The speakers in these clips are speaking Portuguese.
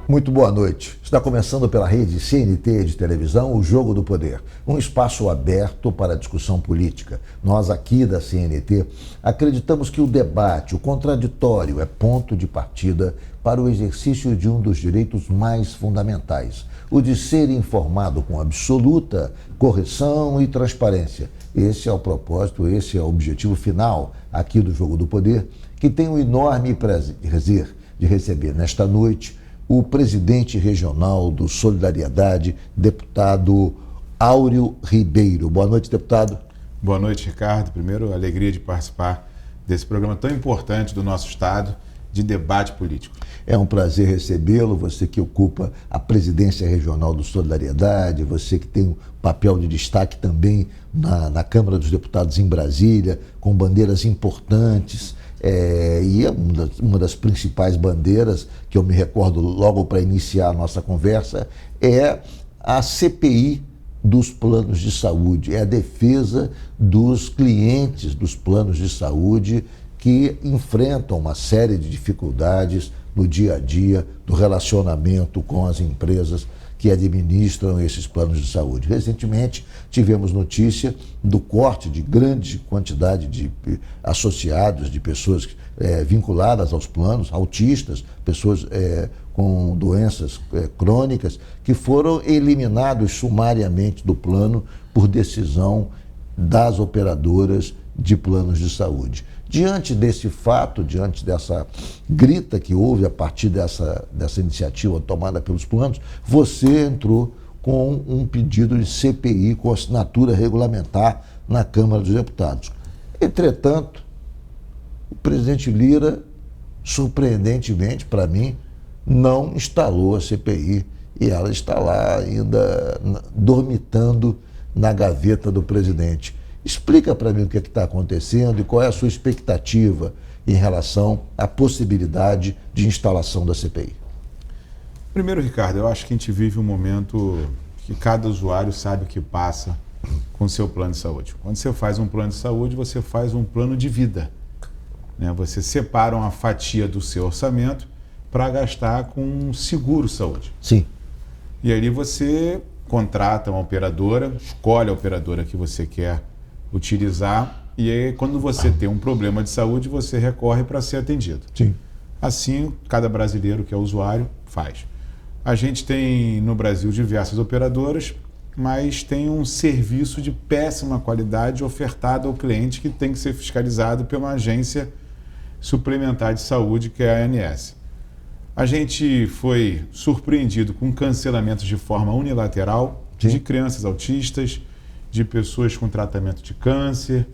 Muito boa noite. Está começando pela rede CNT de televisão o Jogo do Poder, um espaço aberto para a discussão política. Nós aqui da CNT acreditamos que o debate, o contraditório, é ponto de partida para o exercício de um dos direitos mais fundamentais, o de ser informado com absoluta correção e transparência. Esse é o propósito, esse é o objetivo final aqui do Jogo do Poder, que tem o enorme prazer de receber nesta noite o presidente regional do Solidariedade, deputado Áureo Ribeiro. Boa noite, deputado. Boa noite, Ricardo. Primeiro, alegria de participar desse programa tão importante do nosso estado de debate político. É um prazer recebê-lo, você que ocupa a presidência regional do Solidariedade, você que tem um papel de destaque também na Câmara dos Deputados em Brasília, com bandeiras importantes. E uma das principais bandeiras que eu me recordo logo para iniciar a nossa conversa é a CPI dos planos de saúde, é a defesa dos clientes dos planos de saúde que enfrentam uma série de dificuldades no dia a dia do relacionamento com as empresas que administram esses planos de saúde. Recentemente, tivemos notícia do corte de grande quantidade de associados, de pessoas vinculadas aos planos, autistas, pessoas com doenças crônicas, que foram eliminados sumariamente do plano por decisão das operadoras de planos de saúde. Diante desse fato, diante dessa grita que houve a partir dessa iniciativa tomada pelos planos, você entrou com um pedido de CPI com assinatura regulamentar na Câmara dos Deputados. Entretanto, o presidente Lira, surpreendentemente para mim, não instalou a CPI e ela está lá ainda dormitando na gaveta do presidente. Explica para mim o que está acontecendo e qual é a sua expectativa em relação à possibilidade de instalação da CPI. Primeiro, Ricardo, eu acho que a gente vive um momento que cada usuário sabe o que passa com o seu plano de saúde. Quando você faz um plano de saúde, você faz um plano de vida, né? Você separa uma fatia do seu orçamento para gastar com um seguro saúde. Sim. E aí você contrata uma operadora, escolhe a operadora que você quer utilizar, e aí quando você tem um problema de saúde, você recorre para ser atendido. Sim. Assim, cada brasileiro que é usuário faz. A gente tem no Brasil diversas operadoras, mas tem um serviço de péssima qualidade ofertado ao cliente que tem que ser fiscalizado pela agência suplementar de saúde, que é a ANS. A gente foi surpreendido com cancelamentos de forma unilateral. Sim. De crianças autistas, de pessoas com tratamento de câncer.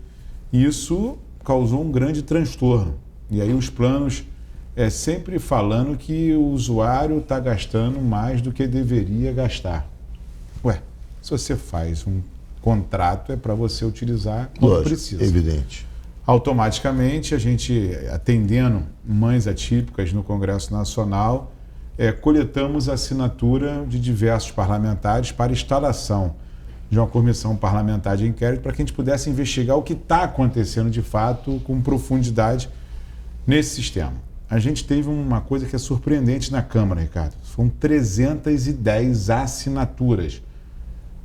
Isso causou um grande transtorno. E aí os planos sempre falando que o usuário está gastando mais do que deveria gastar. Ué, se você faz um contrato é para você utilizar quando precisa. Evidente. Automaticamente, a gente, atendendo mães atípicas no Congresso Nacional, coletamos a assinatura de diversos parlamentares para instalação de uma comissão parlamentar de inquérito para que a gente pudesse investigar o que está acontecendo de fato com profundidade nesse sistema. A gente teve uma coisa que é surpreendente na Câmara, Ricardo. São 310 assinaturas.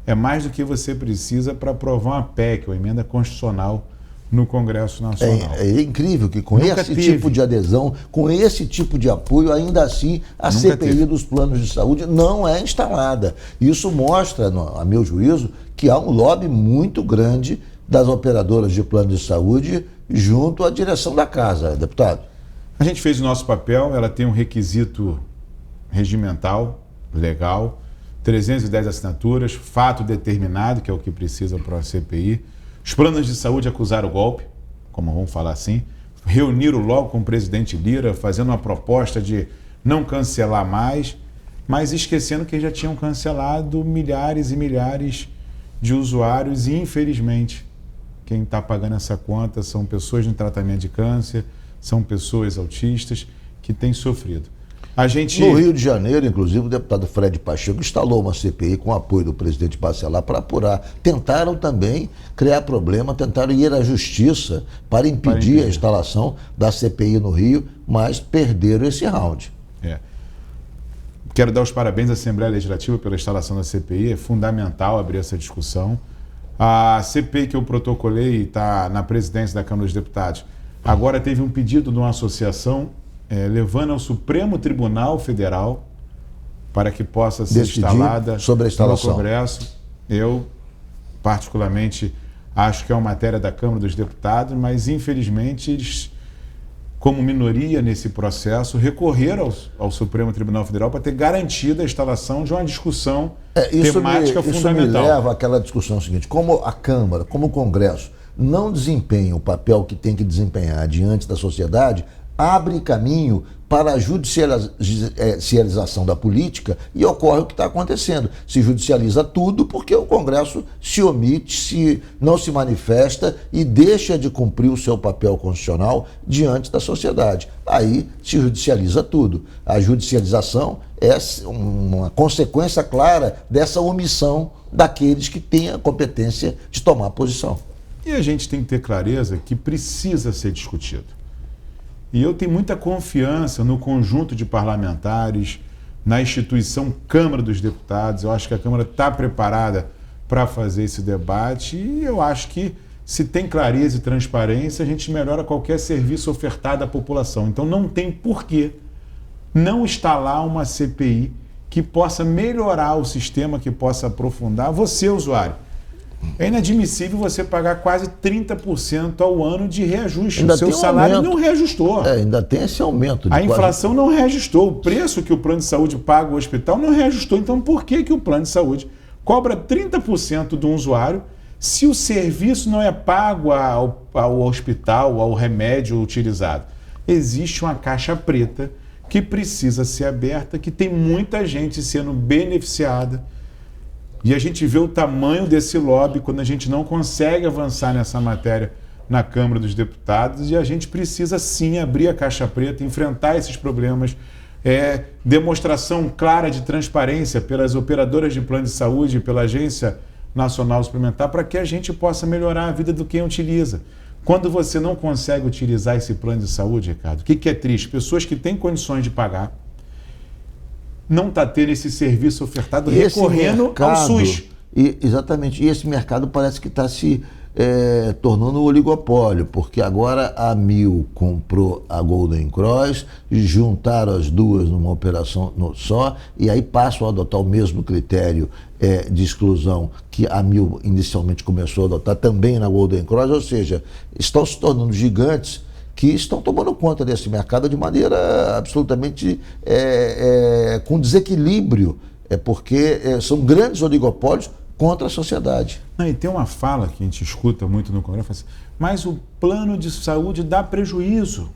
É mais do que você precisa para aprovar uma PEC, uma emenda constitucional, no Congresso Nacional. É incrível que com esse tipo de adesão, com esse tipo de apoio, ainda assim a CPI dos planos de saúde não é instalada. Isso mostra, a meu juízo, que há um lobby muito grande das operadoras de plano de saúde junto à direção da casa, deputado. A gente fez o nosso papel, ela tem um requisito regimental, legal, 310 assinaturas, fato determinado, que é o que precisa para a CPI. Os planos de saúde acusaram o golpe, como vamos falar assim, reuniram logo com o presidente Lira, fazendo uma proposta de não cancelar mais, mas esquecendo que já tinham cancelado milhares e milhares de usuários e, infelizmente, quem está pagando essa conta são pessoas em tratamento de câncer, são pessoas autistas que têm sofrido. No Rio de Janeiro, inclusive, o deputado Fred Pacheco instalou uma CPI com o apoio do presidente Bacelar para apurar. Tentaram também criar problema, tentaram ir à justiça para impedir a instalação da CPI no Rio, mas perderam esse round. Quero dar os parabéns à Assembleia Legislativa pela instalação da CPI, é fundamental abrir essa discussão. A CPI que eu protocolei e está na presidência da Câmara dos Deputados, agora teve um pedido de uma associação levando ao Supremo Tribunal Federal para que possa ser instalada sobre a instalação no Congresso. Eu, particularmente, acho que é uma matéria da Câmara dos Deputados, mas, infelizmente, eles, como minoria nesse processo, recorreram ao Supremo Tribunal Federal para ter garantida a instalação de uma discussão temática fundamental. Isso me leva àquela discussão seguinte: como a Câmara, como o Congresso, não desempenha o papel que tem que desempenhar diante da sociedade, abre caminho para a judicialização da política e ocorre o que está acontecendo. Se judicializa tudo porque o Congresso se omite, não se manifesta e deixa de cumprir o seu papel constitucional diante da sociedade. Aí se judicializa tudo. A judicialização é uma consequência clara dessa omissão daqueles que têm a competência de tomar posição. E a gente tem que ter clareza que precisa ser discutido. E eu tenho muita confiança no conjunto de parlamentares, na instituição Câmara dos Deputados. Eu acho que a Câmara está preparada para fazer esse debate e eu acho que, se tem clareza e transparência, a gente melhora qualquer serviço ofertado à população. Então não tem porquê não instalar uma CPI que possa melhorar o sistema, que possa aprofundar. Você, usuário, é inadmissível você pagar quase 30% ao ano de reajuste. O seu salário não reajustou. Ainda tem esse aumento. A inflação não reajustou. O preço que o plano de saúde paga ao hospital não reajustou. Então, por que o plano de saúde cobra 30% do usuário se o serviço não é pago ao hospital, ao remédio utilizado? Existe uma caixa preta que precisa ser aberta, que tem muita gente sendo beneficiada. E a gente vê o tamanho desse lobby quando a gente não consegue avançar nessa matéria na Câmara dos Deputados, e a gente precisa sim abrir a caixa preta, enfrentar esses problemas, demonstração clara de transparência pelas operadoras de plano de saúde, pela Agência Nacional Suplementar, para que a gente possa melhorar a vida do quem utiliza. Quando você não consegue utilizar esse plano de saúde, Ricardo, o que é triste? Pessoas que têm condições de pagar, não está tendo esse serviço ofertado, recorrendo ao SUS. Exatamente. E esse mercado parece que está se tornando um oligopólio, porque agora a Amil comprou a Golden Cross, juntaram as duas numa operação só, e aí passam a adotar o mesmo critério de exclusão que a Amil inicialmente começou a adotar também na Golden Cross, ou seja, estão se tornando gigantes que estão tomando conta desse mercado de maneira absolutamente com desequilíbrio, porque são grandes oligopólios contra a sociedade. E tem uma fala que a gente escuta muito no Congresso, assim, mas o plano de saúde dá prejuízo.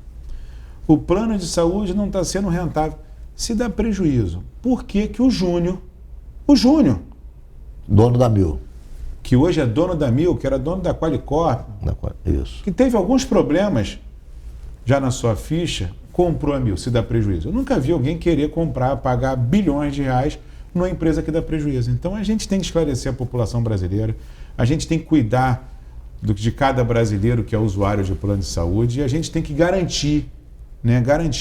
O plano de saúde não está sendo rentável. Se dá prejuízo, por que o Júnior, dono da Amil, que hoje é dono da Amil, que era dono da Qualicorp, isso, que teve alguns problemas já na sua ficha, comprou a Amil, se dá prejuízo. Eu nunca vi alguém querer comprar, pagar bilhões de reais numa empresa que dá prejuízo. Então a gente tem que esclarecer a população brasileira, a gente tem que cuidar de cada brasileiro que é usuário de plano de saúde, e a gente tem que garantir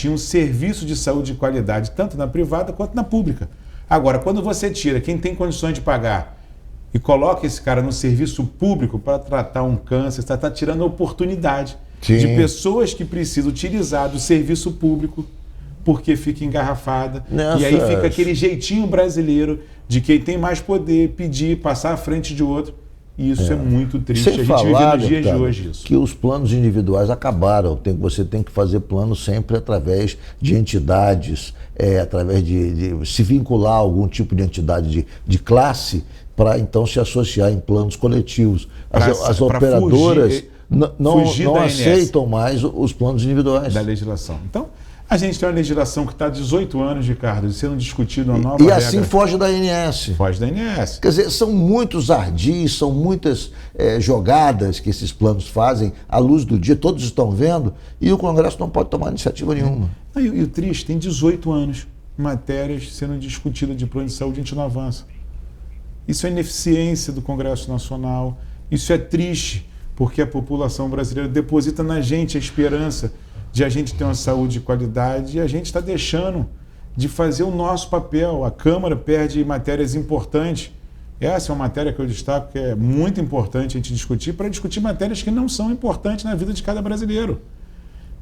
um serviço de saúde de qualidade, tanto na privada quanto na pública. Agora, quando você tira quem tem condições de pagar e coloca esse cara no serviço público para tratar um câncer, você está tirando a oportunidade de pessoas que precisam utilizar do serviço público porque fica engarrafada. E aí fica aquele jeitinho brasileiro de quem tem mais poder pedir, passar à frente de outro. E isso é muito triste. Sem a gente falar, vive nos dias de hoje isso. Que os planos individuais acabaram. Você tem que fazer plano sempre através de entidades, através de se vincular a algum tipo de entidade de classe para então se associar em planos coletivos. As operadoras não aceitam mais os planos individuais. Da legislação. Então, a gente tem uma legislação que está há 18 anos, Ricardo, sendo discutida uma nova regra. E assim foge da ANS. Foge da ANS. Quer dizer, são muitos ardis, são muitas jogadas que esses planos fazem à luz do dia, todos estão vendo, e o Congresso não pode tomar iniciativa nenhuma. E o triste, tem 18 anos, matérias sendo discutidas de plano de saúde, a gente não avança. Isso é ineficiência do Congresso Nacional, isso é triste, porque a população brasileira deposita na gente a esperança de a gente ter uma saúde de qualidade, e a gente está deixando de fazer o nosso papel. A Câmara perde matérias importantes. Essa é uma matéria que eu destaco que é muito importante a gente discutir, para discutir matérias que não são importantes na vida de cada brasileiro.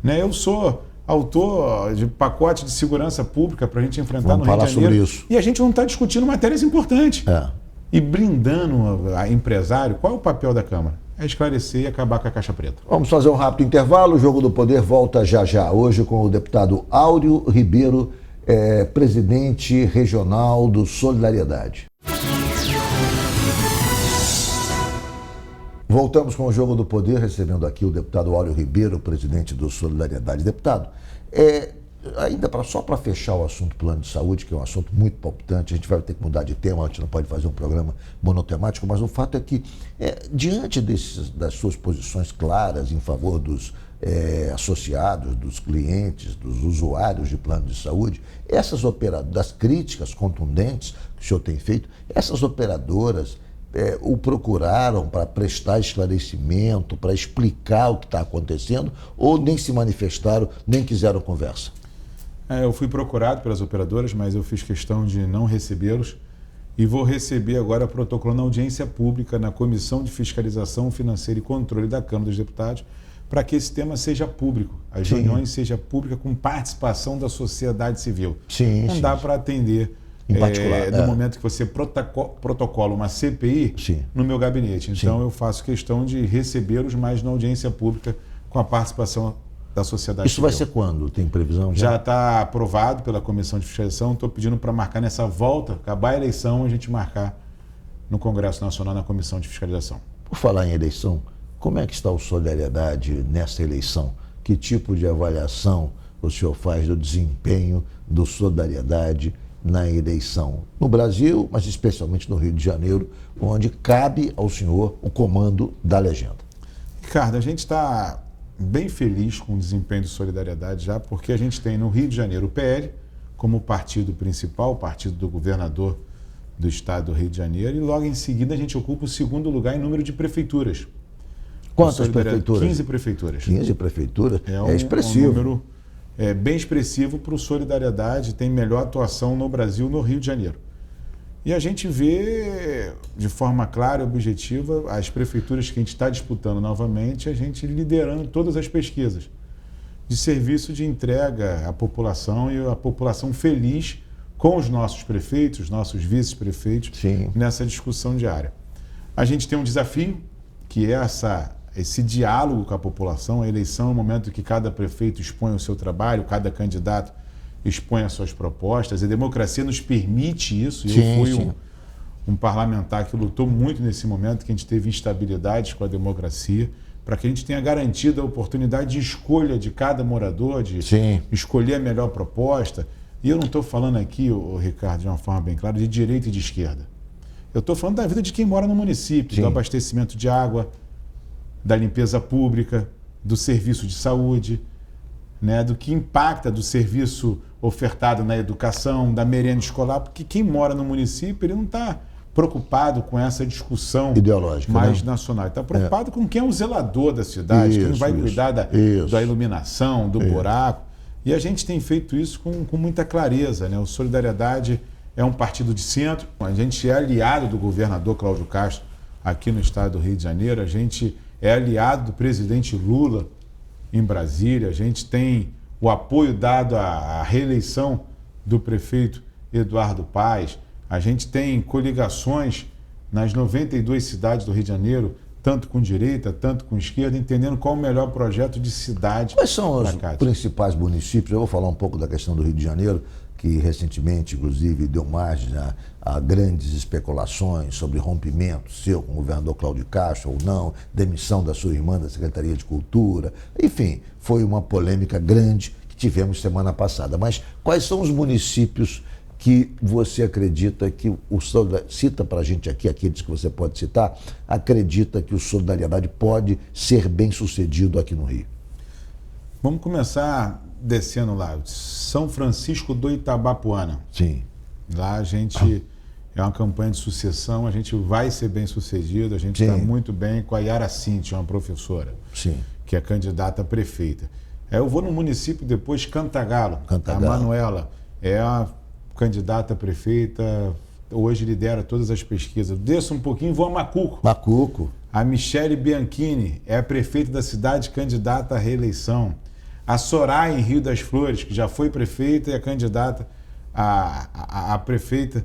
Né? Eu sou autor de pacote de segurança pública para a gente enfrentar no Rio de Janeiro. Sobre isso. E a gente não está discutindo matérias importantes. É. E blindando a empresário, qual é o papel da Câmara? É esclarecer e acabar com a caixa preta. Vamos fazer um rápido intervalo. O Jogo do Poder volta já já. Hoje com o deputado Áureo Ribeiro, presidente regional do Solidariedade. Voltamos com o Jogo do Poder, recebendo aqui o deputado Áureo Ribeiro, presidente do Solidariedade. Deputado, ainda só para fechar o assunto plano de saúde, que é um assunto muito palpitante, a gente vai ter que mudar de tema, a gente não pode fazer um programa monotemático, mas o fato é que, diante das suas posições claras em favor dos associados, dos clientes, dos usuários de plano de saúde, das críticas contundentes que o senhor tem feito, essas operadoras o procuraram para prestar esclarecimento, para explicar o que está acontecendo, ou nem se manifestaram, nem quiseram conversa? Eu fui procurado pelas operadoras, mas eu fiz questão de não recebê-los e vou receber agora protocolando audiência pública na Comissão de Fiscalização Financeira e Controle da Câmara dos Deputados, para que esse tema seja público, as reuniões sejam públicas com participação da sociedade civil. Não dá para atender em particular, no momento que você protocola uma CPI no meu gabinete. Então eu faço questão de recebê-los, mas na audiência pública com a participação da sociedade civil. Isso vai ser quando? Tem previsão? Já está aprovado pela Comissão de Fiscalização. Estou pedindo para marcar nessa volta, acabar a eleição, a gente marcar no Congresso Nacional, na Comissão de Fiscalização. Por falar em eleição, como é que está o Solidariedade nessa eleição? Que tipo de avaliação o senhor faz do desempenho do Solidariedade na eleição no Brasil, mas especialmente no Rio de Janeiro, onde cabe ao senhor o comando da legenda? Ricardo, a gente está bem feliz com o desempenho do Solidariedade já, porque a gente tem no Rio de Janeiro o PL como partido principal, o partido do governador do estado do Rio de Janeiro, e logo em seguida a gente ocupa o segundo lugar em número de prefeituras. Quantas prefeituras? 15 prefeituras. 15 prefeituras? É expressivo. Um número bem expressivo para o Solidariedade, tem melhor atuação no Brasil, no Rio de Janeiro. E a gente vê de forma clara e objetiva as prefeituras que a gente está disputando novamente, a gente liderando todas as pesquisas de serviço de entrega à população, e a população feliz com os nossos prefeitos, os nossos vice-prefeitos, nessa discussão diária. A gente tem um desafio, que é esse diálogo com a população. A eleição é o momento em que cada prefeito expõe o seu trabalho, cada candidato expõe as suas propostas. A democracia nos permite isso. Eu fui um parlamentar que lutou muito nesse momento, que a gente teve instabilidades com a democracia, para que a gente tenha garantido a oportunidade de escolha de cada morador, de escolher a melhor proposta. E eu não estou falando aqui, Ricardo, de uma forma bem clara, de direita e de esquerda. Eu estou falando da vida de quem mora no município, do abastecimento de água, da limpeza pública, do serviço de saúde, né, do que impacta do serviço ofertado na educação, da merenda escolar, porque quem mora no município ele não está preocupado com essa discussão ideológica, mais nacional. Ele está preocupado com quem é o zelador da cidade, quem vai cuidar da iluminação, do buraco. E a gente tem feito isso com muita clareza, né? O Solidariedade é um partido de centro, a gente é aliado do governador Cláudio Castro aqui no estado do Rio de Janeiro, a gente é aliado do presidente Lula em Brasília, a gente tem o apoio dado à reeleição do prefeito Eduardo Paes, a gente tem coligações nas 92 cidades do Rio de Janeiro, tanto com direita, tanto com esquerda, entendendo qual o melhor projeto de cidade. Quais são os principais municípios? Eu vou falar um pouco da questão do Rio de Janeiro, que recentemente, inclusive, deu margem a grandes especulações sobre rompimento seu com o governador Cláudio Castro ou não, demissão da sua irmã da Secretaria de Cultura. Enfim, foi uma polêmica grande que tivemos semana passada. Mas quais são os municípios que você acredita que cita para a gente aqui, aqueles que você pode citar, acredita que o Solidariedade pode ser bem sucedido aqui no Rio? Vamos começar descendo lá, São Francisco do Itabapoana. Lá a gente é uma campanha de sucessão, a gente vai ser bem sucedido, a gente está muito bem com a Yara Cinti, uma professora, que é candidata a prefeita. Eu vou no município depois, Cantagalo. A Manuela é a candidata a prefeita, hoje lidera todas as pesquisas. Desço um pouquinho, vou a Macuco. Macuco. A Michele Bianchini é a prefeita da cidade, candidata à reeleição. A Soraya, em Rio das Flores, que já foi prefeita e é candidata a prefeita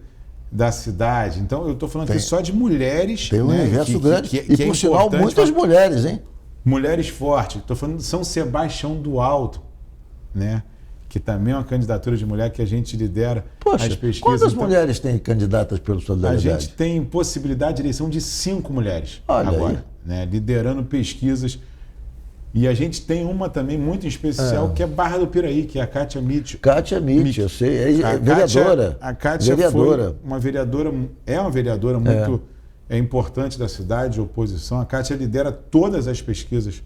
da cidade. Então, eu estou falando aqui só de mulheres. Tem um universo grande. Que por sinal, muitas mulheres, hein? Mulheres fortes. Estou falando de São Sebastião do Alto, né? Que também é uma candidatura de mulher que a gente lidera as pesquisas. Quantas mulheres tem candidatas pelo Solidariedade? A gente tem possibilidade de eleição de 5 mulheres. Olha agora, né? Liderando pesquisas. E a gente tem uma também muito especial, que é Barra do Piraí, que é a Kátia Mitch. Kátia Mitch, eu sei, é vereadora. A Kátia foi uma vereadora muito importante da cidade, de oposição. A Kátia lidera todas as pesquisas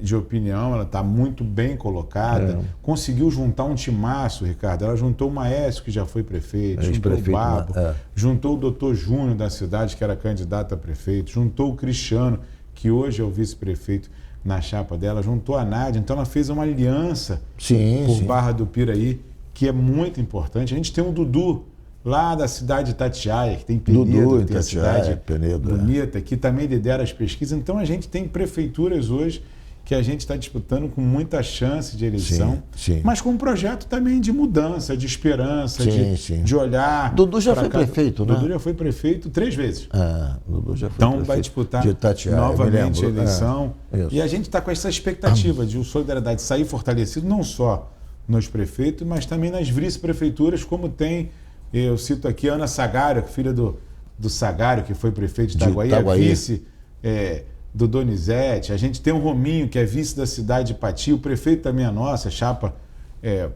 de opinião, ela está muito bem colocada. Conseguiu juntar um timaço, Ricardo. Ela juntou o Maécio, que já foi prefeito, juntou o Babo, juntou o doutor Júnior da cidade, que era candidato a prefeito, juntou o Cristiano, que hoje é o vice-prefeito na chapa dela, juntou a Nádia, então ela fez uma aliança por Barra do Piraí, que é muito importante. A gente tem o Dudu, lá da cidade de Itatiaia, que tem Penedo, que tem a cidade bonita, que também lidera as pesquisas. Então a gente tem prefeituras hoje que a gente está disputando com muita chance de eleição, mas com um projeto também de mudança, de esperança, de olhar. Dudu já foi prefeito, né? Dudu já foi prefeito 3 vezes. Dudu já foi então vai disputar novamente a eleição. E a gente está com essa expectativa de o Solidariedade sair fortalecido, não só nos prefeitos, mas também nas vice-prefeituras, como tem, eu cito aqui, Ana Sagário, filha do Sagário, que foi prefeito de Itaguaí, é vice do Donizete. A gente tem o Rominho, que é vice da cidade de Pati, o prefeito também é nossa, chapa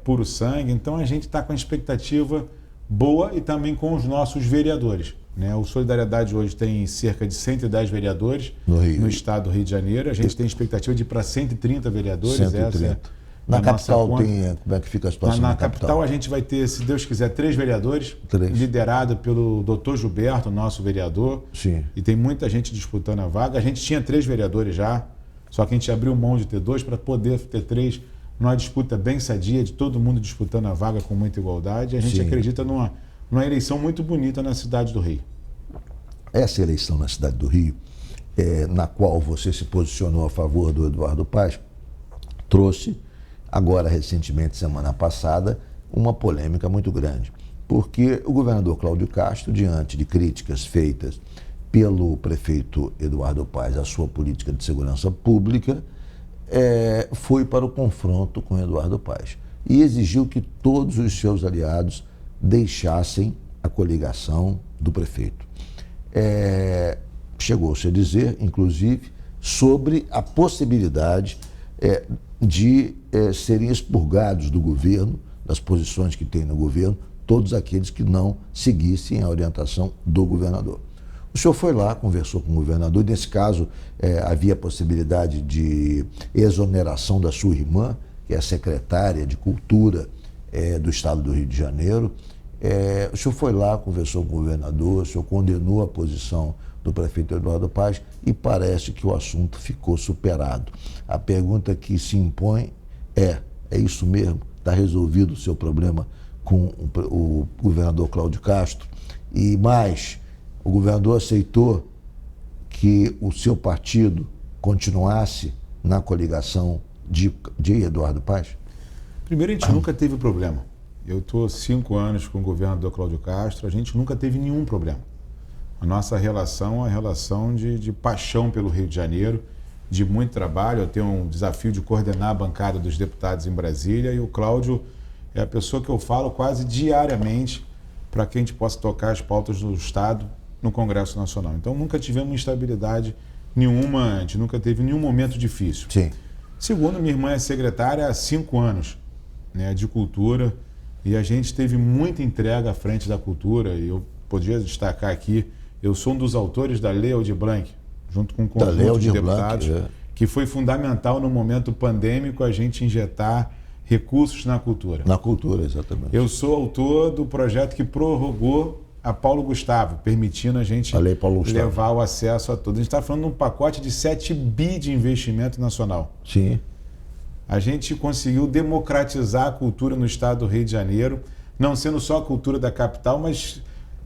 puro sangue. Então a gente está com a expectativa boa e também com os nossos vereadores, né? O Solidariedade hoje tem cerca de 110 vereadores no estado do Rio de Janeiro. A gente tem expectativa de ir para 130 vereadores. 130. Na capital tem, como é que fica a situação na capital? A gente vai ter, se Deus quiser, 3 vereadores, liderado pelo doutor Gilberto, nosso vereador. E tem muita gente disputando a vaga. A gente tinha 3 vereadores já, só que a gente abriu mão de ter 2 para poder ter 3, numa disputa bem sadia, de todo mundo disputando a vaga com muita igualdade. A gente acredita numa eleição muito bonita na cidade do Rio. Essa eleição na cidade do Rio, na qual você se posicionou a favor do Eduardo Paes, trouxe agora, recentemente, semana passada, uma polêmica muito grande. Porque o governador Cláudio Castro, diante de críticas feitas pelo prefeito Eduardo Paes à sua política de segurança pública, foi para o confronto com Eduardo Paes e exigiu que todos os seus aliados deixassem a coligação do prefeito. Chegou-se a dizer, inclusive, sobre a possibilidade de serem expurgados do governo, das posições que tem no governo, todos aqueles que não seguissem a orientação do governador. O senhor foi lá, conversou com o governador, nesse caso havia a possibilidade de exoneração da sua irmã, que é a secretária de Cultura do Estado do Rio de Janeiro. O senhor foi lá, conversou com o governador, o senhor condenou a posição do prefeito Eduardo Paes e parece que o assunto ficou superado. A pergunta que se impõe é isso mesmo? Está resolvido o seu problema com o governador Cláudio Castro? E mais, o governador aceitou que o seu partido continuasse na coligação de Eduardo Paes? Primeiro, a gente nunca teve problema. Eu estou 5 anos com o governador Cláudio Castro, a gente nunca teve nenhum problema. A nossa relação é uma relação de paixão pelo Rio de Janeiro, de muito trabalho. Eu tenho um desafio de coordenar a bancada dos deputados em Brasília e o Cláudio é a pessoa que eu falo quase diariamente para que a gente possa tocar as pautas do Estado no Congresso Nacional. Então nunca tivemos instabilidade nenhuma antes, nunca teve nenhum momento difícil. Segundo, minha irmã é secretária há 5 anos, né, de cultura, e a gente teve muita entrega à frente da cultura, e eu podia destacar aqui, eu sou um dos autores da Lei Aldir Blanc, junto com um conjunto de deputados, que foi fundamental no momento pandêmico a gente injetar recursos na cultura. Na cultura, exatamente. Eu sou autor do projeto que prorrogou a Paulo Gustavo, permitindo a gente levar o acesso a todos. A gente está falando de um pacote de 7 bi de investimento nacional. A gente conseguiu democratizar a cultura no estado do Rio de Janeiro, não sendo só a cultura da capital, mas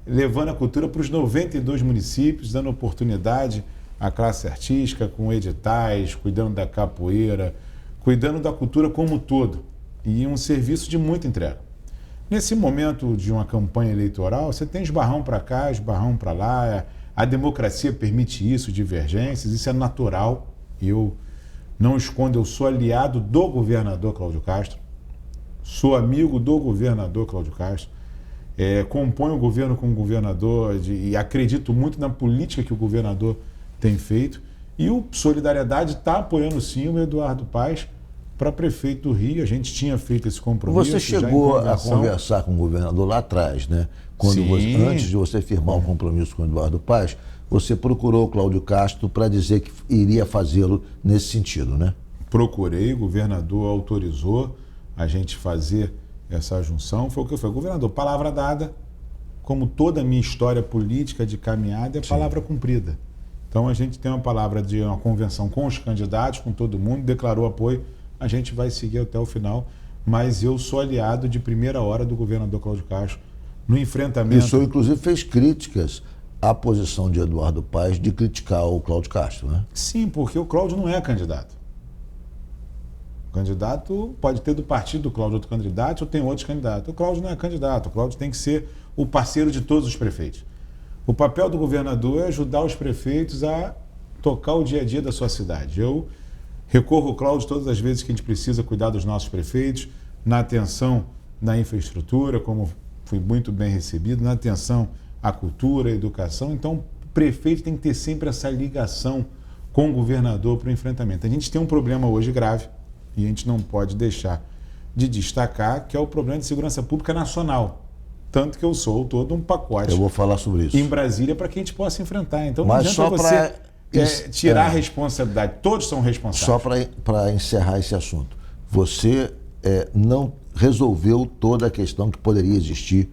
levando a cultura para os 92 municípios, dando oportunidade à classe artística, com editais, cuidando da capoeira, cuidando da cultura como um todo. E um serviço de muita entrega. Nesse momento de uma campanha eleitoral, você tem esbarrão para cá, esbarrão para lá, a democracia permite isso, divergências, isso é natural. Eu não escondo, eu sou aliado do governador Cláudio Castro, sou amigo do governador Cláudio Castro, componho o governo com o governador e acredito muito na política que o governador tem feito. E o Solidariedade está apoiando sim o Eduardo Paes para prefeito do Rio. A gente tinha feito esse compromisso. Você chegou a conversar com o governador lá atrás, né? Antes de você firmar um compromisso com o Eduardo Paes, você procurou o Cláudio Castro para dizer que iria fazê-lo nesse sentido, né? Procurei, o governador autorizou a gente fazer essa junção. Foi o que eu falei, governador, palavra dada, como toda a minha história política de caminhada, é palavra cumprida. Então a gente tem uma palavra de uma convenção com os candidatos, com todo mundo, declarou apoio, a gente vai seguir até o final, mas eu sou aliado de primeira hora do governador Cláudio Castro no enfrentamento. E o senhor, inclusive, fez críticas à posição de Eduardo Paes de criticar o Cláudio Castro, né? Sim, porque o Cláudio não é candidato. O candidato pode ter do partido do Cláudio outro candidato ou tem outros candidatos. O Cláudio não é candidato, o Cláudio tem que ser o parceiro de todos os prefeitos. O papel do governador é ajudar os prefeitos a tocar o dia a dia da sua cidade. Eu recorro ao Cláudio todas as vezes que a gente precisa cuidar dos nossos prefeitos, na atenção na infraestrutura, como fui muito bem recebido, na atenção à cultura, à educação. Então, o prefeito tem que ter sempre essa ligação com o governador para o enfrentamento. A gente tem um problema hoje grave e a gente não pode deixar de destacar, que é o problema de segurança pública nacional. Tanto que eu sou autor de um pacote. Eu vou falar sobre isso. Em Brasília para que a gente possa enfrentar. Então, mas não adianta só você tirar a responsabilidade. Todos são responsáveis. Só para encerrar esse assunto. Você não resolveu toda a questão que poderia existir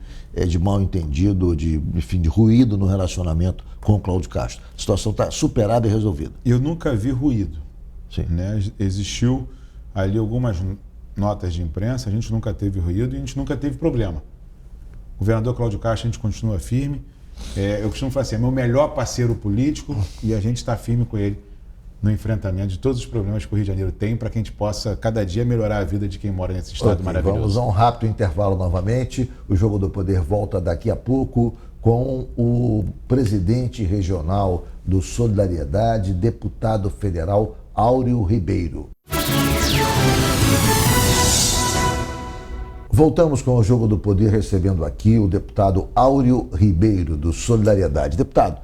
de mal-entendido, de ruído no relacionamento com o Cláudio Castro. A situação está superada e resolvida. Eu nunca vi ruído. Sim. Né? Existiu ali algumas notas de imprensa, a gente nunca teve ruído e a gente nunca teve problema. O governador Cláudio Castro, a gente continua firme. Eu costumo falar assim, é meu melhor parceiro político e a gente está firme com ele no enfrentamento de todos os problemas que o Rio de Janeiro tem para que a gente possa, cada dia, melhorar a vida de quem mora nesse estado maravilhoso. Vamos a um rápido intervalo novamente. O Jogo do Poder volta daqui a pouco com o presidente regional do Solidariedade, deputado federal Áureo Ribeiro. Voltamos com o Jogo do Poder, recebendo aqui o deputado Áureo Ribeiro, do Solidariedade. Deputado,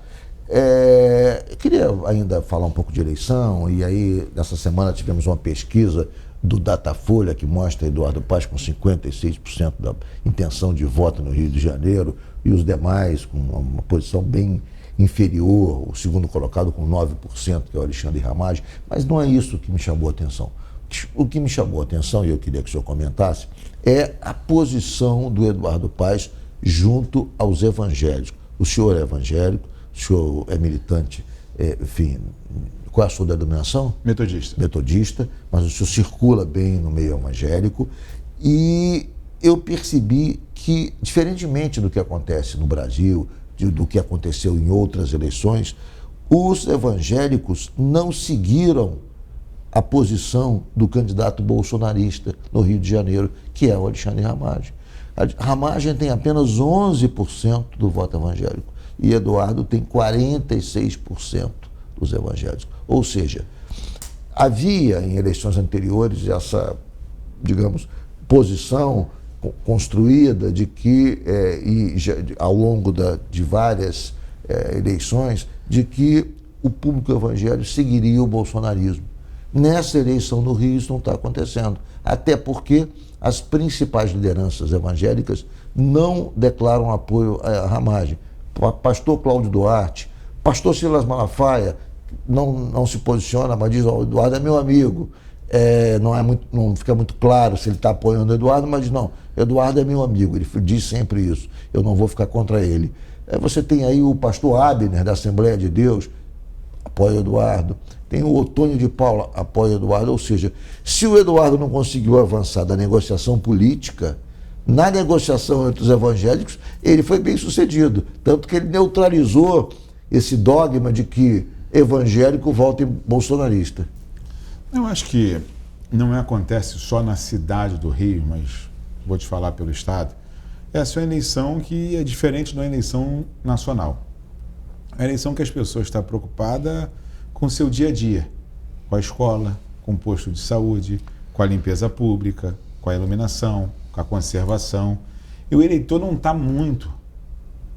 eu queria ainda falar um pouco de eleição, e aí nessa semana tivemos uma pesquisa do Datafolha que mostra Eduardo Paes com 56% da intenção de voto no Rio de Janeiro e os demais com uma posição bem inferior, o segundo colocado com 9%, que é o Alexandre Ramagem, mas não é isso que me chamou a atenção. O que me chamou a atenção, e eu queria que o senhor comentasse, é a posição do Eduardo Paes junto aos evangélicos. O senhor é evangélico, o senhor é militante, enfim, qual é a sua denominação? Metodista. Metodista, mas o senhor circula bem no meio evangélico e eu percebi que, diferentemente do que acontece no Brasil, do que aconteceu em outras eleições, os evangélicos não seguiram a posição do candidato bolsonarista no Rio de Janeiro, que é o Alexandre Ramagem. Ramagem tem apenas 11% do voto evangélico e Eduardo tem 46% dos evangélicos. Ou seja, havia em eleições anteriores essa, digamos, posição construída de que, ao longo de várias eleições, de que o público evangélico seguiria o bolsonarismo. Nessa eleição no Rio isso não está acontecendo, até porque as principais lideranças evangélicas não declaram apoio à Ramagem. Pastor Cláudio Duarte, pastor Silas Malafaia não se posiciona, mas diz, o Eduardo é meu amigo. Não fica muito claro se ele está apoiando o Eduardo, mas diz, não, Eduardo é meu amigo, ele diz sempre isso, eu não vou ficar contra ele. Você tem aí o pastor Abner, da Assembleia de Deus, apoia o Eduardo. Tem o Otônio de Paula, apoia o Eduardo. Ou seja, se o Eduardo não conseguiu avançar da negociação política, na negociação entre os evangélicos, ele foi bem sucedido. Tanto que ele neutralizou esse dogma de que evangélico volta em bolsonarista. Eu acho que não acontece só na cidade do Rio, mas vou te falar pelo Estado. Essa é uma eleição que é diferente da eleição nacional. É a eleição que as pessoas estão preocupadas com o seu dia a dia, com a escola, com o posto de saúde, com a limpeza pública, com a iluminação, com a conservação. E o eleitor não está muito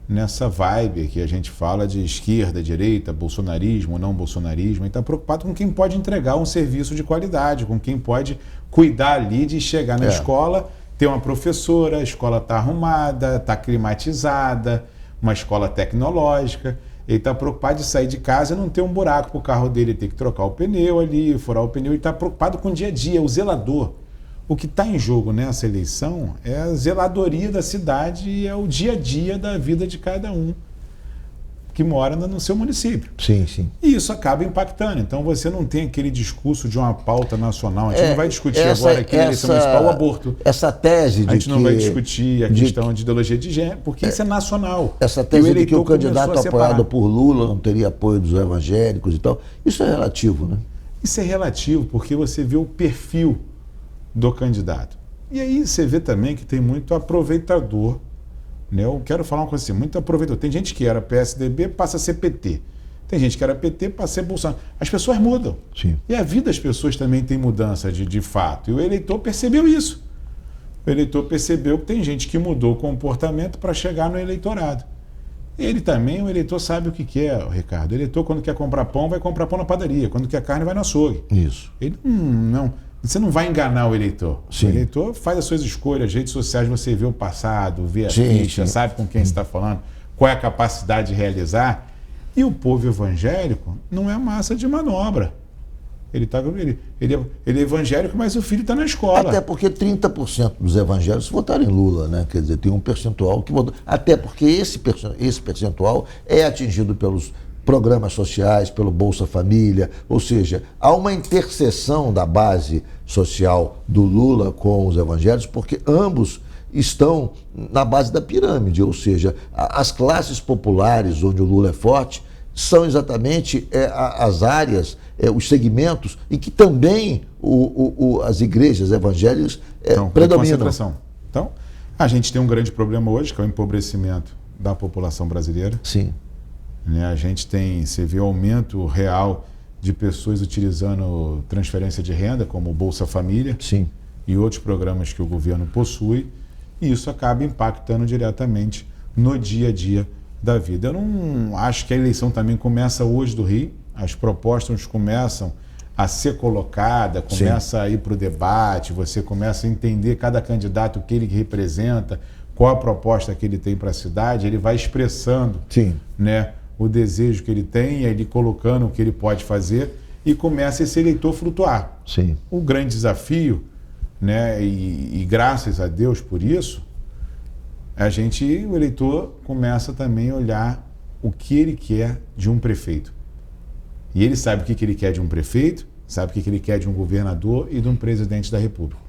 nessa vibe que a gente fala de esquerda, direita, bolsonarismo, não bolsonarismo. Ele está preocupado com quem pode entregar um serviço de qualidade, com quem pode cuidar ali de chegar na escola, ter uma professora, a escola está arrumada, está climatizada, uma escola tecnológica. Ele está preocupado de sair de casa e não ter um buraco para o carro dele, ter que trocar o pneu ali, furar o pneu. Ele está preocupado com o dia a dia, o zelador. O que está em jogo nessa eleição é a zeladoria da cidade e é o dia a dia da vida de cada um que mora no seu município. Sim, sim. E isso acaba impactando. Então você não tem aquele discurso de uma pauta nacional. A gente não vai discutir agora aqui na eleição municipal o aborto. Essa tese de que... A gente não vai discutir a questão de ideologia de gênero, porque isso é nacional. Essa tese de que o candidato apoiado por Lula não teria apoio dos evangélicos e tal, isso é relativo, né? Isso é relativo porque você vê o perfil do candidato. E aí você vê também que tem muito aproveitador, né? Eu quero falar uma coisa assim, muito aproveitador. Tem gente que era PSDB, passa a ser PT. Tem gente que era PT, passa a ser Bolsonaro. As pessoas mudam. Sim. E a vida das pessoas também tem mudança de fato. E o eleitor percebeu isso. O eleitor percebeu que tem gente que mudou o comportamento para chegar no eleitorado. Ele também, o eleitor sabe o que quer, Ricardo. O eleitor, quando quer comprar pão, vai comprar pão na padaria. Quando quer carne, vai no açougue. Isso. Ele não... Você não vai enganar o eleitor. Sim. O eleitor faz as suas escolhas, as redes sociais você vê o passado, vê a ficha, sabe com quem você está falando, qual é a capacidade de realizar. E o povo evangélico não é massa de manobra. Ele é evangélico, mas o filho está na escola. Até porque 30% dos evangélicos votaram em Lula, né? Quer dizer, tem um percentual que votou. Até porque esse percentual é atingido pelos programas sociais, pelo Bolsa Família, ou seja, há uma interseção da base social do Lula com os evangélicos, porque ambos estão na base da pirâmide, ou seja, as classes populares onde o Lula é forte são exatamente as áreas, os segmentos em que também as igrejas evangélicas predominam. Então, a gente tem um grande problema hoje, que é o empobrecimento da população brasileira. Sim. A gente você vê o aumento real de pessoas utilizando transferência de renda, como o Bolsa Família. Sim. E outros programas que o governo possui, e isso acaba impactando diretamente no dia a dia da vida. Eu não acho que a eleição também começa hoje do Rio, as propostas começam a ser colocadas, começa a ir para o debate, você começa a entender cada candidato, o que ele representa, qual a proposta que ele tem para a cidade, ele vai expressando, né, o desejo que ele tem, ele colocando o que ele pode fazer e começa esse eleitor flutuar. Sim. O grande desafio, né, e graças a Deus por isso, o eleitor começa também a olhar o que ele quer de um prefeito. E ele sabe o que ele quer de um prefeito, sabe o que ele quer de um governador e de um presidente da República.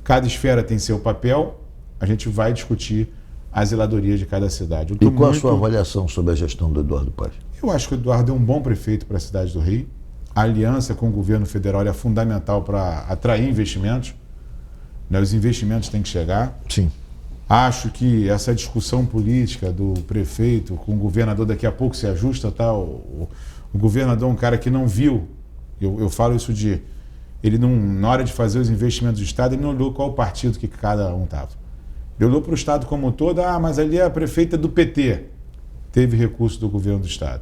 Cada esfera tem seu papel, a gente vai discutir a zeladoria de cada cidade. E qual a sua avaliação sobre a gestão do Eduardo Paes? Eu acho que o Eduardo é um bom prefeito para a cidade do Rio. A aliança com o governo federal é fundamental para atrair investimentos. Os investimentos têm que chegar. Sim. Acho que essa discussão política do prefeito com o governador daqui a pouco se ajusta, tá? O governador é um cara que não viu, eu falo isso ele não, na hora de fazer os investimentos do Estado, ele não olhou qual partido que cada um estava. Ele olhou para o Estado como um todo, mas ali é a prefeita do PT, teve recurso do governo do Estado.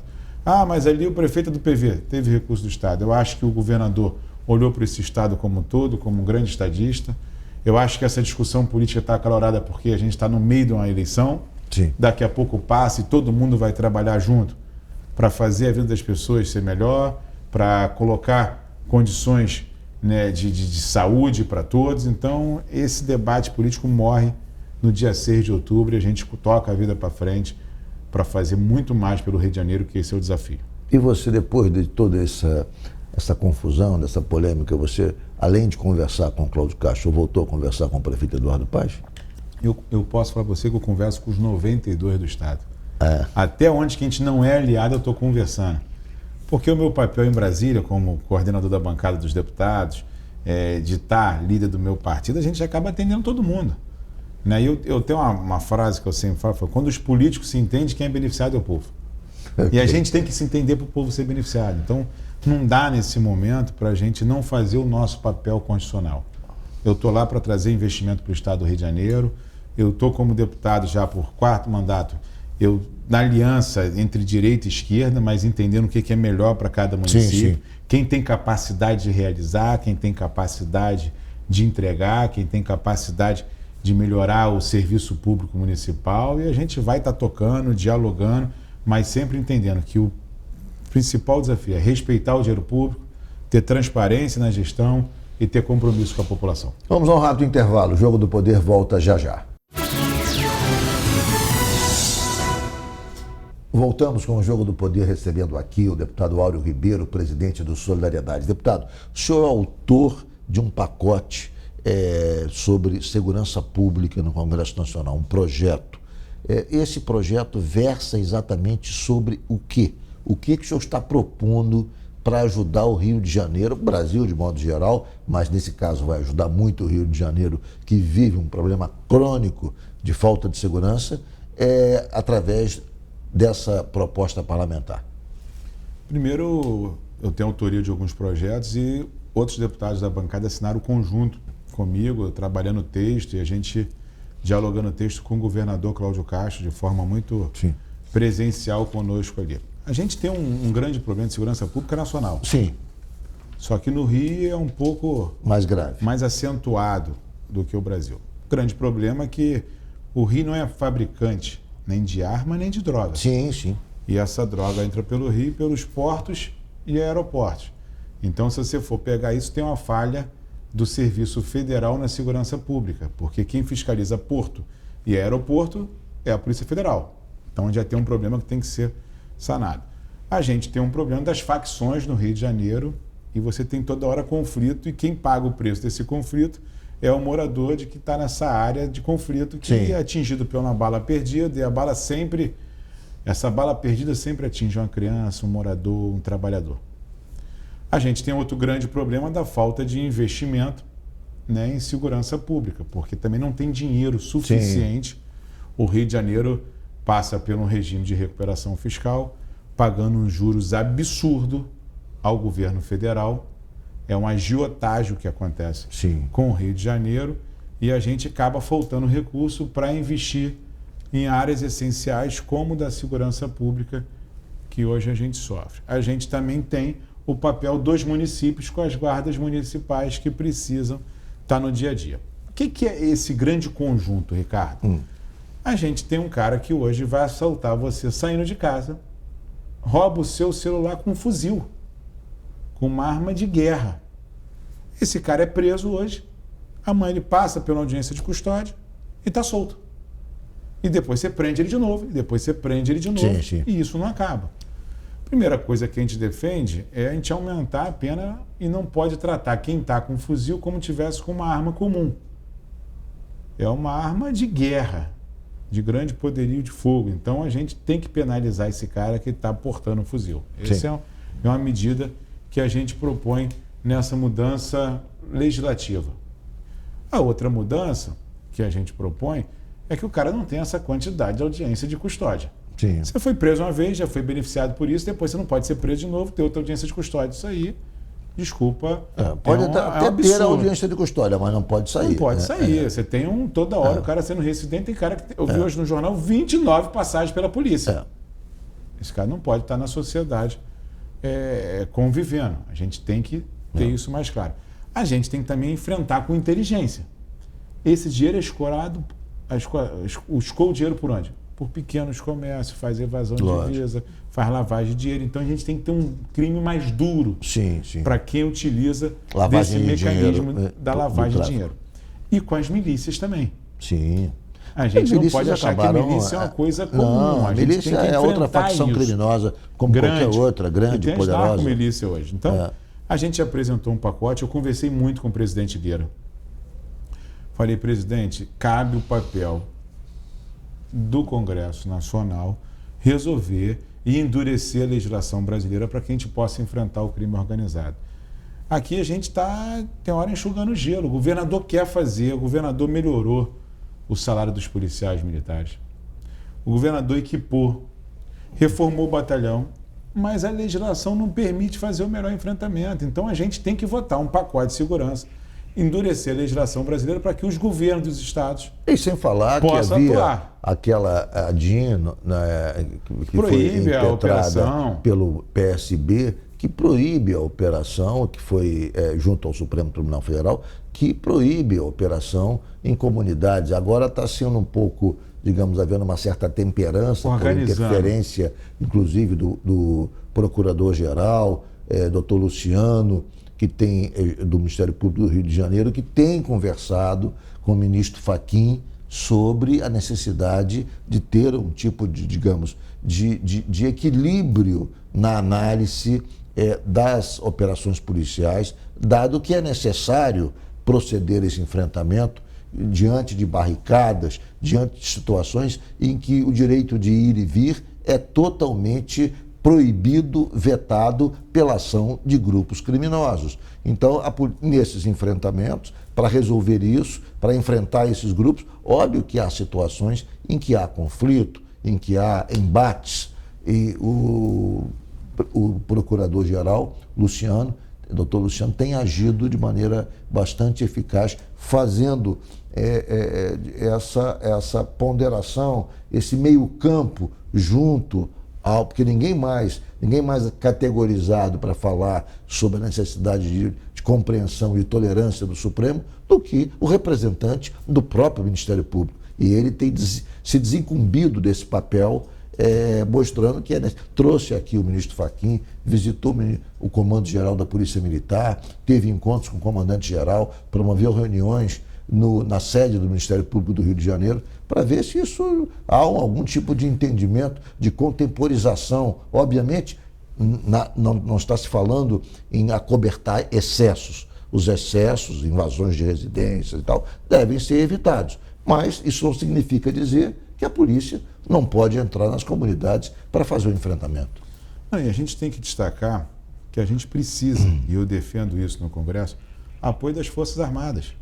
Mas ali o prefeito é do PV, teve recurso do Estado. Eu acho que o governador olhou para esse Estado como um todo, como um grande estadista. Eu acho que essa discussão política está acalorada porque a gente está no meio de uma eleição. Sim. Daqui a pouco passa e todo mundo vai trabalhar junto para fazer a vida das pessoas ser melhor, para colocar condições, né, de saúde para todos. Então, esse debate político morre no dia 6 de outubro e a gente toca a vida para frente para fazer muito mais pelo Rio de Janeiro, que esse é o desafio. E você, depois de toda essa confusão, dessa polêmica, você, além de conversar com o Cláudio Castro, voltou a conversar com o prefeito Eduardo Paes? Eu posso falar para você que eu converso com os 92 do Estado. Até onde que a gente não é aliado, eu estou conversando. Porque o meu papel em Brasília, como coordenador da bancada dos deputados, de estar líder do meu partido, a gente acaba atendendo todo mundo. Né? Eu tenho uma frase que eu sempre falo, quando os políticos se entendem, quem é beneficiado é o povo. Okay. E a gente tem que se entender para o povo ser beneficiado. Então, não dá nesse momento para a gente não fazer o nosso papel constitucional. Eu estou lá para trazer investimento para o Estado do Rio de Janeiro, eu estou como deputado já por 4º mandato, na aliança entre direita e esquerda, mas entendendo o que é melhor para cada município, sim. Quem tem capacidade de realizar, quem tem capacidade de entregar, quem tem capacidade de melhorar o serviço público municipal, e a gente vai estar tocando, dialogando, mas sempre entendendo que o principal desafio é respeitar o dinheiro público, ter transparência na gestão e ter compromisso com a população. Vamos a um rápido intervalo. O Jogo do Poder volta já já. Voltamos com o Jogo do Poder, recebendo aqui o deputado Áureo Ribeiro, presidente do Solidariedade. Deputado, o senhor é autor de um pacote sobre segurança pública no Congresso Nacional, um projeto. Esse projeto versa exatamente sobre o quê? O que o senhor está propondo para ajudar o Rio de Janeiro, o Brasil de modo geral, mas nesse caso vai ajudar muito o Rio de Janeiro, que vive um problema crônico de falta de segurança, através dessa proposta parlamentar? Primeiro, eu tenho autoria de alguns projetos e outros deputados da bancada assinaram conjunto comigo, trabalhando o texto e a gente dialogando o texto com o governador Cláudio Castro de forma muito presencial conosco ali. A gente tem um grande problema de segurança pública nacional. Sim. Só que no Rio é um pouco mais grave, mais acentuado do que o Brasil. O grande problema é que o Rio não é fabricante nem de arma, nem de droga. Sim, sim. E essa droga entra pelo Rio, pelos portos e aeroportos. Então, se você for pegar isso, tem uma falha do Serviço Federal na segurança pública, porque quem fiscaliza porto e aeroporto é a Polícia Federal. Então, já tem um problema que tem que ser sanado. A gente tem um problema das facções no Rio de Janeiro e você tem toda hora conflito e quem paga o preço desse conflito é o morador de que está nessa área de conflito que é atingido por uma bala perdida e essa bala perdida sempre atinge uma criança, um morador, um trabalhador. A gente tem outro grande problema da falta de investimento, né, em segurança pública, porque também não tem dinheiro suficiente. Sim. O Rio de Janeiro passa por um regime de recuperação fiscal, pagando um juros absurdo ao governo federal. É um agiotagem que acontece com o Rio de Janeiro e a gente acaba faltando recurso para investir em áreas essenciais como da segurança pública que hoje a gente sofre. A gente também tem o papel dos municípios com as guardas municipais que precisam estar no dia a dia. O que é esse grande conjunto, Ricardo? A gente tem um cara que hoje vai assaltar você saindo de casa, rouba o seu celular com um fuzil, com uma arma de guerra. Esse cara é preso hoje, amanhã ele passa pela audiência de custódia e está solto. E depois você prende ele de novo, e depois você prende ele de novo, e isso não acaba. Primeira coisa que a gente defende é a gente aumentar a pena e não pode tratar quem está com um fuzil como tivesse com uma arma comum. É uma arma de guerra, de grande poderio de fogo. Então a gente tem que penalizar esse cara que está portando um fuzil. Essa é uma medida que a gente propõe nessa mudança legislativa. A outra mudança que a gente propõe é que o cara não tem essa quantidade de audiência de custódia. Sim. Você foi preso uma vez, já foi beneficiado por isso, depois você não pode ser preso de novo, ter outra audiência de custódia. Isso aí, desculpa, pode até ter a audiência de custódia, mas não pode sair. Não pode sair. Você tem toda hora o cara sendo reincidente. Tem cara que eu vi hoje no jornal 29 passagens pela polícia. Esse cara não pode estar na sociedade convivendo. A gente tem que ter isso mais claro. A gente tem que também enfrentar com inteligência. Esse dinheiro é escorado, escoa o dinheiro por onde? Por pequenos comércios, faz evasão de divisa, faz lavagem de dinheiro. Então a gente tem que ter um crime mais duro para quem utiliza desse mecanismo da lavagem de dinheiro. E com as milícias também. Sim. A gente não pode achar que a acabaram, milícia é uma coisa comum. Não, a milícia gente tem que é outra enfrentar facção isso. criminosa, como qualquer outra, grande, e tem poderosa. a milícia hoje. Então, a gente apresentou um pacote, eu conversei muito com o presidente Gueira. Falei, presidente, cabe o papel do Congresso Nacional resolver e endurecer a legislação brasileira para que a gente possa enfrentar o crime organizado. Aqui a gente está, tem hora, enxugando gelo. O governador quer fazer, o governador melhorou o salário dos policiais militares. O governador equipou, reformou o batalhão, mas a legislação não permite fazer o melhor enfrentamento. Então a gente tem que votar um pacote de segurança, endurecer a legislação brasileira para que os governos dos estados e sem falar que havia atuar. Aquela DIN, né, que proíbe foi a operação impetrada pelo PSB, que proíbe a operação, que foi junto ao Supremo Tribunal Federal, que proíbe a operação em comunidades. Agora está sendo um pouco, digamos, havendo uma certa temperança por interferência, inclusive, do Procurador-Geral, doutor Luciano, que tem, do Ministério Público do Rio de Janeiro, que tem conversado com o ministro Fachin sobre a necessidade de ter um tipo de, digamos, de equilíbrio na análise das operações policiais, dado que é necessário proceder esse enfrentamento diante de barricadas, diante de situações em que o direito de ir e vir é totalmente proibido, vetado pela ação de grupos criminosos. Então, nesses enfrentamentos, para resolver isso, para enfrentar esses grupos, óbvio que há situações em que há conflito, em que há embates, e o Procurador-Geral, Luciano, doutor Luciano, tem agido de maneira bastante eficaz, fazendo essa ponderação, esse meio-campo junto ao. Porque ninguém mais categorizado para falar sobre a necessidade de compreensão e tolerância do Supremo do que o representante do próprio Ministério Público. E ele tem se desincumbido desse papel, mostrando que trouxe aqui o ministro Fachin, visitou o Comando-Geral da Polícia Militar, teve encontros com o comandante-geral, promoveu reuniões na sede do Ministério Público do Rio de Janeiro, para ver se isso há algum tipo de entendimento, de contemporização. Obviamente, não está se falando em acobertar excessos. Os excessos, invasões de residências e tal, devem ser evitados. Mas isso não significa dizer que a polícia não pode entrar nas comunidades para fazer o enfrentamento. Não, e a gente tem que destacar que a gente precisa, e eu defendo isso no Congresso, apoio das Forças Armadas.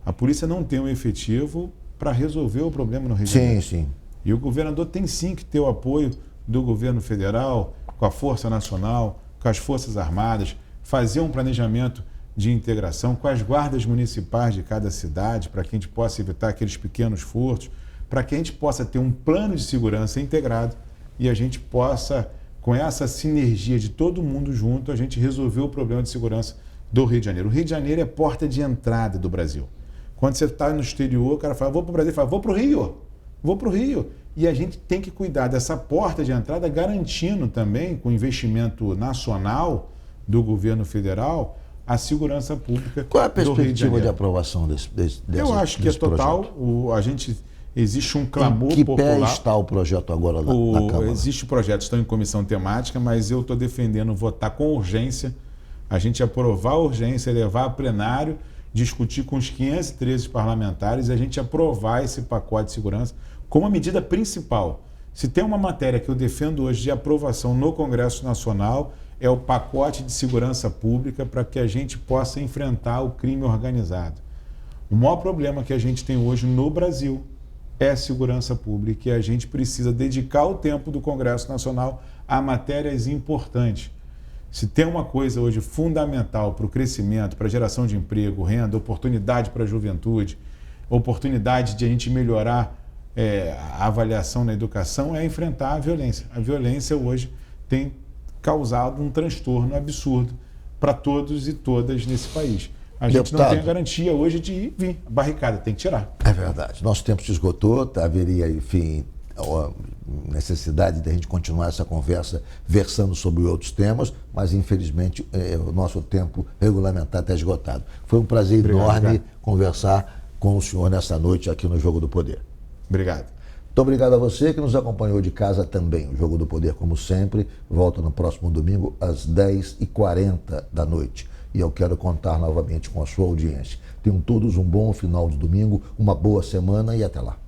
A polícia não tem um efetivo para resolver o problema no Rio de Janeiro. Sim. E o governador tem sim que ter o apoio do governo federal, com a Força Nacional, com as Forças Armadas, fazer um planejamento de integração com as guardas municipais de cada cidade, para que a gente possa evitar aqueles pequenos furtos, para que a gente possa ter um plano de segurança integrado e a gente possa, com essa sinergia de todo mundo junto, a gente resolver o problema de segurança do Rio de Janeiro. O Rio de Janeiro é a porta de entrada do Brasil. Quando você está no exterior, o cara fala, vou para o Brasil, fala, vou para o Rio. E a gente tem que cuidar dessa porta de entrada, garantindo também, com investimento nacional do governo federal, a segurança pública. Qual é a do Rio de perspectiva Janeiro. de aprovação desse Eu acho que é total. Existe um clamor em que popular. pé está o projeto agora na Câmara? Existe o projeto, estão em comissão temática, mas eu estou defendendo votar com urgência, a gente aprovar a urgência, levar a plenário, discutir com os 513 parlamentares e a gente aprovar esse pacote de segurança como a medida principal. Se tem uma matéria que eu defendo hoje de aprovação no Congresso Nacional, é o pacote de segurança pública para que a gente possa enfrentar o crime organizado. O maior problema que a gente tem hoje no Brasil é a segurança pública e a gente precisa dedicar o tempo do Congresso Nacional a matérias importantes. Se tem uma coisa hoje fundamental para o crescimento, para a geração de emprego, renda, oportunidade para a juventude, oportunidade de a gente melhorar a avaliação na educação, é enfrentar a violência. A violência hoje tem causado um transtorno absurdo para todos e todas nesse país. A gente não tem a garantia hoje de ir vir. A barricada tem que tirar. É verdade. Nosso tempo se esgotou, haveria, enfim, a necessidade de a gente continuar essa conversa versando sobre outros temas, mas infelizmente o nosso tempo regulamentar está esgotado. Foi um prazer enorme conversar com o senhor nessa noite aqui no Jogo do Poder. Obrigado. Muito obrigado a você que nos acompanhou de casa também. O Jogo do Poder, como sempre, volta no próximo domingo às 10h40 da noite. E eu quero contar novamente com a sua audiência. Tenham todos um bom final de domingo, uma boa semana e até lá.